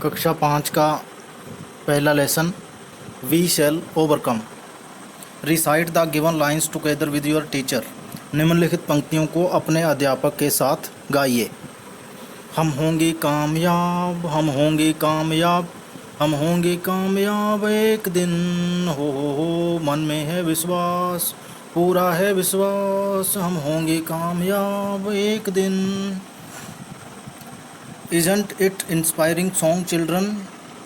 कक्षा 5 का पहला lesson we shall overcome. Recite the given lines together with your teacher. निम्नलिखित पंक्तियों को अपने अध्यापक के साथ गाइए। हम होंगे कामयाब, हम होंगे कामयाब, हम होंगे कामयाब एक दिन। हो मन में है विश्वास, पूरा है विश्वास, हम होंगे कामयाब एक दिन। Isn't it inspiring song children?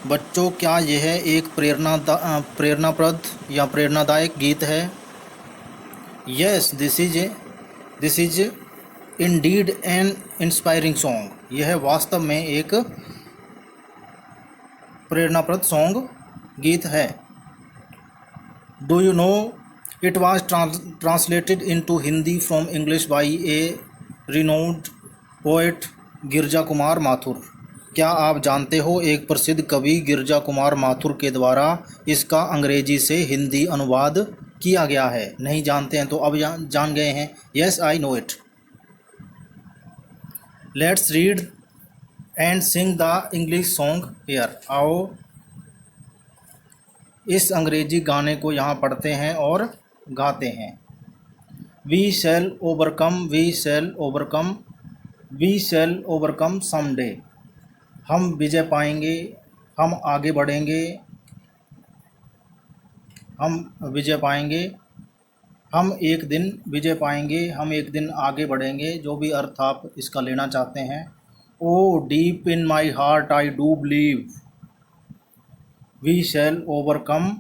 बच्चों, क्या यह एक प्रेरणाप्रद या प्रेरणादायक गीत है? Yes, this is indeed an inspiring song. यह वास्तव में एक प्रेरणाप्रद सॉन्ग गीत है। Do you know it was translated into Hindi from English by a renowned poet Girija Kumar Mathur. क्या आप जानते हो एक प्रसिद्ध कवि गिरजा कुमार माथुर के द्वारा इसका अंग्रेजी से हिंदी अनुवाद किया गया है? नहीं जानते हैं तो अब जान गए हैं। Yes, I know it. Let's read and Singh the English song here. आओ इस अंग्रेजी गाने को यहाँ पढ़ते हैं और गाते हैं। We shall overcome, we shall overcome, we shall overcome someday. हम विजय पाएंगे, हम आगे बढ़ेंगे, हम विजय पाएंगे, हम एक दिन विजय पाएंगे, हम एक दिन आगे बढ़ेंगे। जो भी अर्थ आप इसका लेना चाहते हैं। Oh deep in my heart I do believe we shall overcome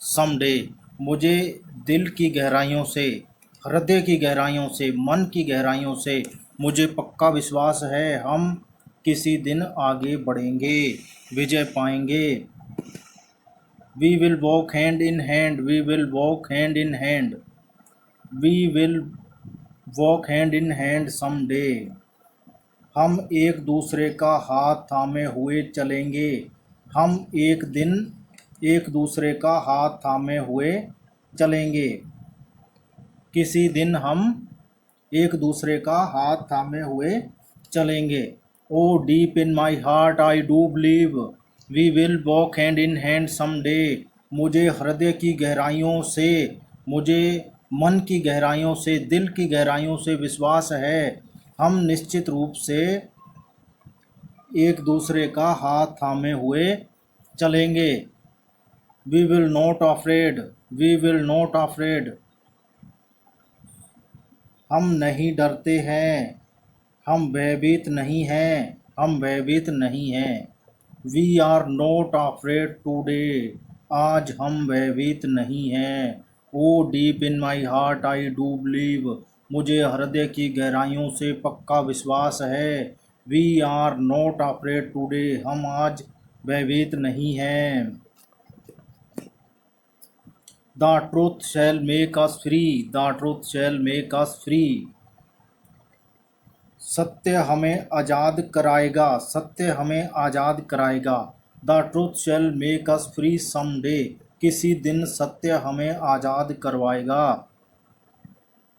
someday. मुझे दिल की गहराइयों से, हृदय की गहराइयों से, मन की गहराइयों से मुझे पक्का विश्वास है हम किसी दिन आगे बढ़ेंगे, विजय पाएंगे। We will walk hand in hand, we will walk hand in hand, we will walk hand in hand someday. हम एक दूसरे का हाथ थामे हुए चलेंगे, हम एक दिन एक दूसरे का हाथ थामे हुए चलेंगे। किसी दिन हम एक दूसरे का हाथ थामे हुए चलेंगे। Oh deep in my heart I do believe we will walk hand in hand someday. मुझे हृदय की गहराइयों से, मुझे मन की गहराइयों से, दिल की गहराइयों से विश्वास है हम निश्चित रूप से एक दूसरे का हाथ थामे हुए चलेंगे। We will not afraid, we will not afraid. हम नहीं डरते हैं, हम भयभीत नहीं हैं, हम भयभीत नहीं हैं। We are not afraid today. आज हम भयभीत नहीं हैं। Oh deep in my heart I do believe. मुझे हृदय की गहराइयों से पक्का विश्वास है। We are not afraid today. हम आज भयभीत नहीं हैं। The truth shall make us free, the truth shall make us free. सत्य हमें आज़ाद कराएगा, सत्य हमें आज़ाद कराएगा। The truth shall make us free someday. किसी दिन सत्य हमें आज़ाद करवाएगा।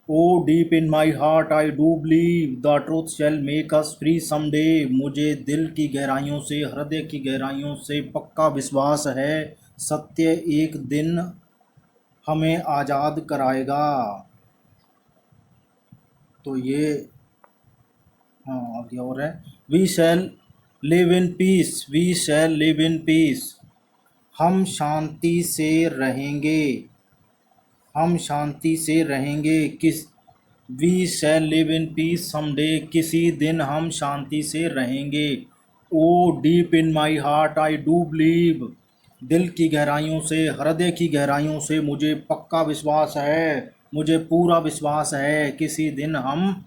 Oh deep in my heart I do believe the truth shall make us free someday. मुझे दिल की गहराइयों से, हृदय की गहराइयों से पक्का विश्वास है सत्य एक दिन हमें आज़ाद कराएगा। तो ये आगे और है। We shall live in peace, we shall live in peace. हम शांति से रहेंगे, हम शांति से रहेंगे। We shall live in peace someday. किसी दिन हम शांति से रहेंगे। Oh deep in my heart I do believe. दिल की गहराइयों से, हृदय की गहराइयों से मुझे पक्का विश्वास है, मुझे पूरा विश्वास है किसी दिन हम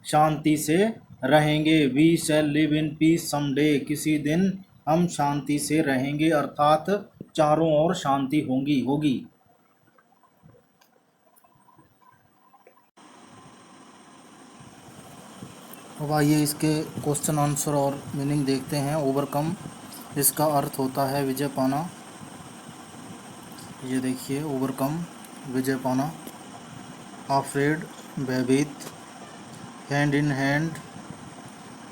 शांति से रहेंगे। We shall live in peace someday. किसी दिन हम शांति से रहेंगे, अर्थात चारों ओर शांति होगी। अब आइए इसके क्वेश्चन आंसर और मीनिंग देखते हैं। ओवरकम, इसका अर्थ होता है विजय पाना। ये देखिए, ओवरकम विजय पाना। अफ्रेड भयभीत। हैंड इन हैंड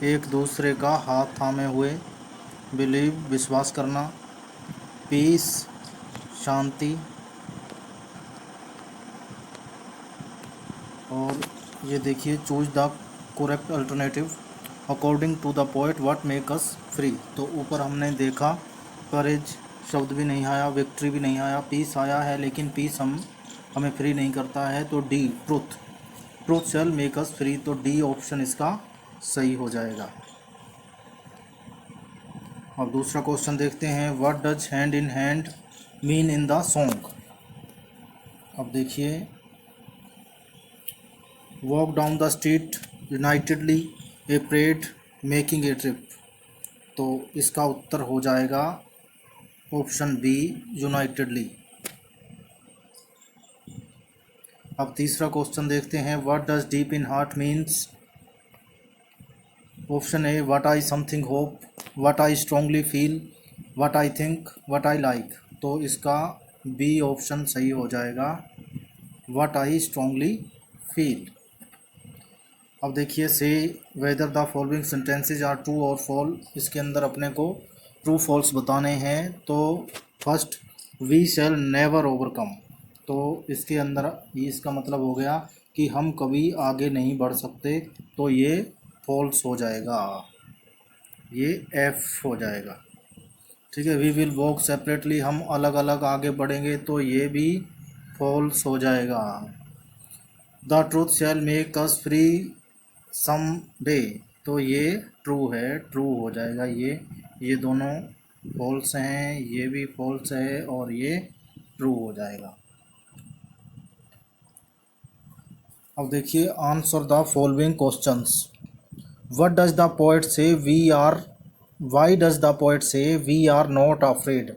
एक दूसरे का हाथ थामे हुए। बिलीव विश्वास करना, पीस शांति, और ये देखिए choose the correct alternative according to the poet what make us free. तो ऊपर हमने देखा करेज शब्द भी नहीं आया, विक्ट्री भी नहीं आया, पीस आया है लेकिन पीस हमें फ्री नहीं करता है। तो डी ट्रुथ, ट्रुथ शैल मेक अस फ्री, तो डी ऑप्शन इसका सही हो जाएगा। अब दूसरा क्वेश्चन देखते हैं, what does hand in hand mean in the song. अब देखिए, walk down the street unitedly A parade making a trip, तो इसका उत्तर हो जाएगा ऑप्शन बी यूनाइटेडली। अब तीसरा क्वेश्चन देखते हैं, what does deep in heart means. Option A what I something hope, what I strongly feel, what I think, what I like, तो इसका बी ऑप्शन सही हो जाएगा, व्हाट आई स्ट्रांगली फील। अब देखिए, say whether the following sentences are true और fall, इसके अंदर अपने को ट्रू फॉल्स बताने हैं। तो first, we shall never overcome, तो इसके अंदर ये इसका मतलब हो गया कि हम कभी आगे नहीं बढ़ सकते, तो ये फॉल्स हो जाएगा, ये एफ हो जाएगा। ठीक है, वी विल वॉक सेपरेटली, हम अलग अलग आगे बढ़ेंगे, तो ये भी फॉल्स हो जाएगा। The truth shall make us free some day, तो ये ट्रू है, ट्रू हो जाएगा। ये दोनों फॉल्स हैं, ये भी फॉल्स है और ये ट्रू हो जाएगा। अब देखिए, answer the following questions. What does the poet say we are, why does the poet say we are not afraid,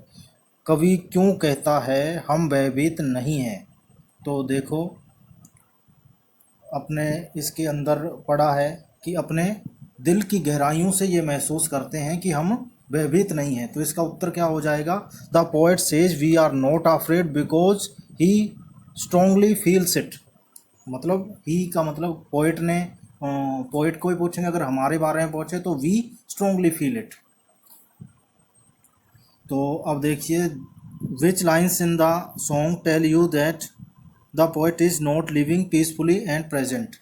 कवि क्यों कहता है हम भयभीत नहीं हैं। तो देखो, अपने इसके अंदर पढ़ा है कि अपने दिल की गहराइयों से ये महसूस करते हैं कि हम भयभीत नहीं हैं, तो इसका उत्तर क्या हो जाएगा, the poet says we are not afraid because he strongly feels it. मतलब ही का मतलब पोएट ने, पोएट को ही पूछेंगे, अगर हमारे बारे में पूछे तो वी स्ट्रांगली फील इट। तो अब देखिए, which lines in the song tell you that the poet is not living peacefully and present,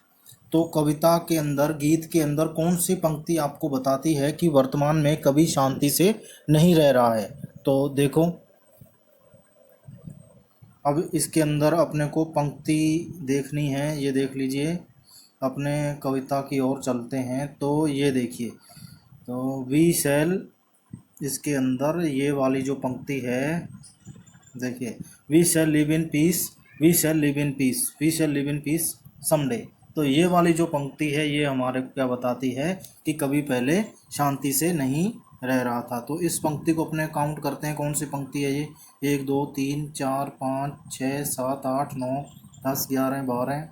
तो कविता के अंदर, गीत के अंदर कौन सी पंक्ति आपको बताती है कि वर्तमान में कभी शांति से नहीं रह रहा है। तो देखो, अब इसके अंदर अपने को पंक्ति देखनी है, ये देख लीजिए, अपने कविता की ओर चलते हैं। तो ये देखिए, तो वी शैल, इसके अंदर ये वाली जो पंक्ति है, देखिए, we shall live in peace, we shall live in peace, we shall live in peace someday, तो ये वाली जो पंक्ति है ये हमारे को क्या बताती है कि कभी पहले शांति से नहीं रह रहा था। तो इस पंक्ति को अपने काउंट करते हैं, कौन सी पंक्ति है ये, 1 2 3 4 5 6 7 8 9 10 11 12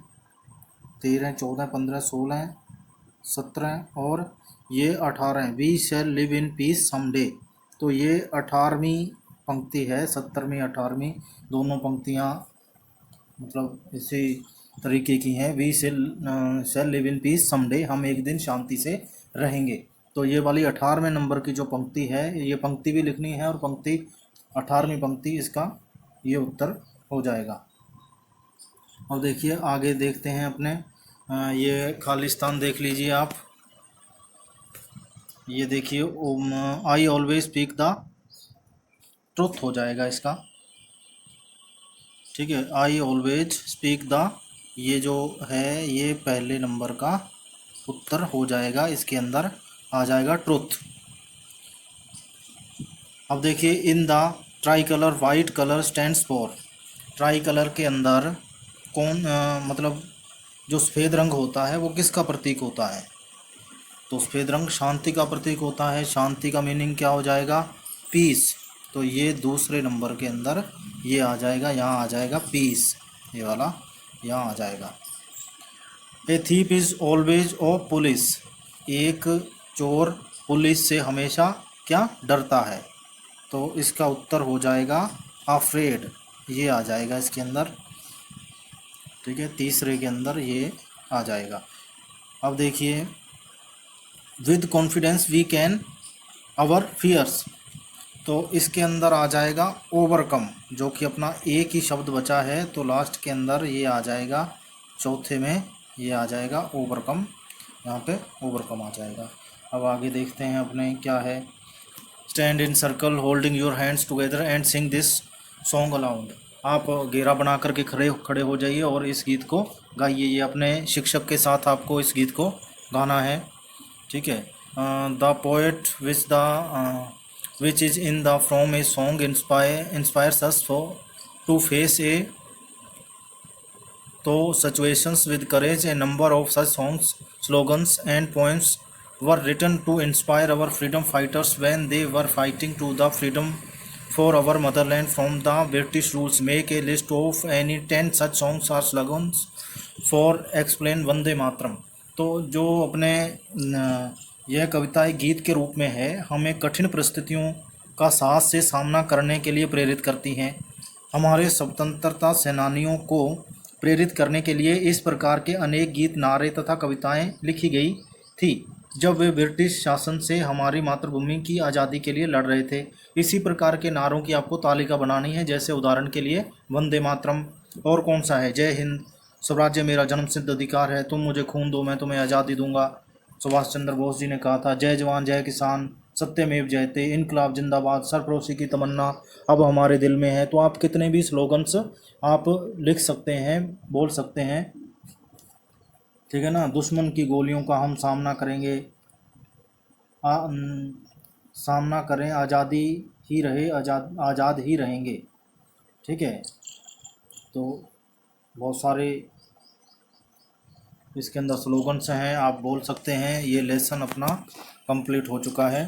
13 14 15 16 17 और ये 18, we shall live in peace someday, तो ये 18वीं पंक्ति है, 17वीं 18वीं दोनों पंक्तियाँ मतलब इसी तरीके की हैं। We shall live in peace someday, हम एक दिन शांति से रहेंगे। तो ये वाली 18वें नंबर की जो पंक्ति है, ये पंक्ति भी लिखनी है और पंक्ति 18वीं पंक्ति, इसका ये उत्तर हो जाएगा। अब देखिए, आगे देखते हैं अपने, ये खालिस्तान देख लीजिए आप, ये देखिए, I always speak the truth हो जाएगा इसका। ठीक है, आई ऑलवेज स्पीक द, ये जो है ये पहले नंबर का उत्तर हो जाएगा, इसके अंदर आ जाएगा ट्रुथ। अब देखिए, in the try colour white colour stands for, try colour के अंदर कौन मतलब जो सफ़ेद रंग होता है वो किसका प्रतीक होता है। तो सफ़ेद रंग शांति का प्रतीक होता है, शांति का मीनिंग क्या हो जाएगा, पीस, तो ये दूसरे नंबर के अंदर ये आ जाएगा, यहाँ आ जाएगा पीस, ये वाला यहाँ आ जाएगा। ए thief is always of police, एक चोर पुलिस से हमेशा क्या डरता है, तो इसका उत्तर हो जाएगा अफ्रेड, ये आ जाएगा इसके अंदर। ठीक है, तीसरे के अंदर ये आ जाएगा। अब देखिए, with confidence we can our fears. तो इसके अंदर आ जाएगा ओवरकम, जो कि अपना एक ही शब्द बचा है, तो लास्ट के अंदर ये आ जाएगा, चौथे में ये आ जाएगा ओवरकम, यहाँ पे ओवरकम आ जाएगा। अब आगे देखते हैं अपने क्या है। Stand in circle holding your hands together and Singh this song allowed. आप घेरा बना करके खड़े खड़े हो जाइए और इस गीत को गाइए। ये अपने शिक्षक के साथ आपको इस गीत को गाना है, ठीक है। The poet which is in the from a song inspires us for to face a तो situations with courage. A number of such songs, slogans and poems were written to inspire our freedom fighters when they were fighting to the freedom for our motherland from the British rules. Make a list of any 10 such songs or slogans for explain Vande Mataram. तो जो अपने यह कविता एक गीत के रूप में है, हमें कठिन परिस्थितियों का साहस से सामना करने के लिए प्रेरित करती हैं। हमारे स्वतंत्रता सेनानियों को प्रेरित करने के लिए इस प्रकार के अनेक गीत, नारे तथा कविताएं लिखी गई थी जब वे ब्रिटिश शासन से हमारी मातृभूमि की आज़ादी के लिए लड़ रहे थे। इसी प्रकार के नारों की आपको तालिका बनानी है, जैसे उदाहरण के लिए वंदे मातरम, और कौन सा है, जय हिंद, स्वराज्य मेरा जन्मसिद्ध अधिकार है, तुम मुझे खून दो मैं तुम्हें आज़ादी दूंगा, सुभाष चंद्र बोस जी ने कहा था, जय जवान जय किसान, सत्यमेव जयते, इनकलाब जिंदाबाद, सरफरोशी की तमन्ना अब हमारे दिल में है। तो आप कितने भी स्लोगन्स आप लिख सकते हैं, बोल सकते हैं, ठीक है ना। दुश्मन की गोलियों का हम सामना करेंगे, सामना करें, आज़ादी ही रहे, आज़ाद ही रहेंगे, ठीक है। तो बहुत सारे इसके अंदर स्लोगन्स हैं, आप बोल सकते हैं। ये लेसन अपना कंप्लीट हो चुका है।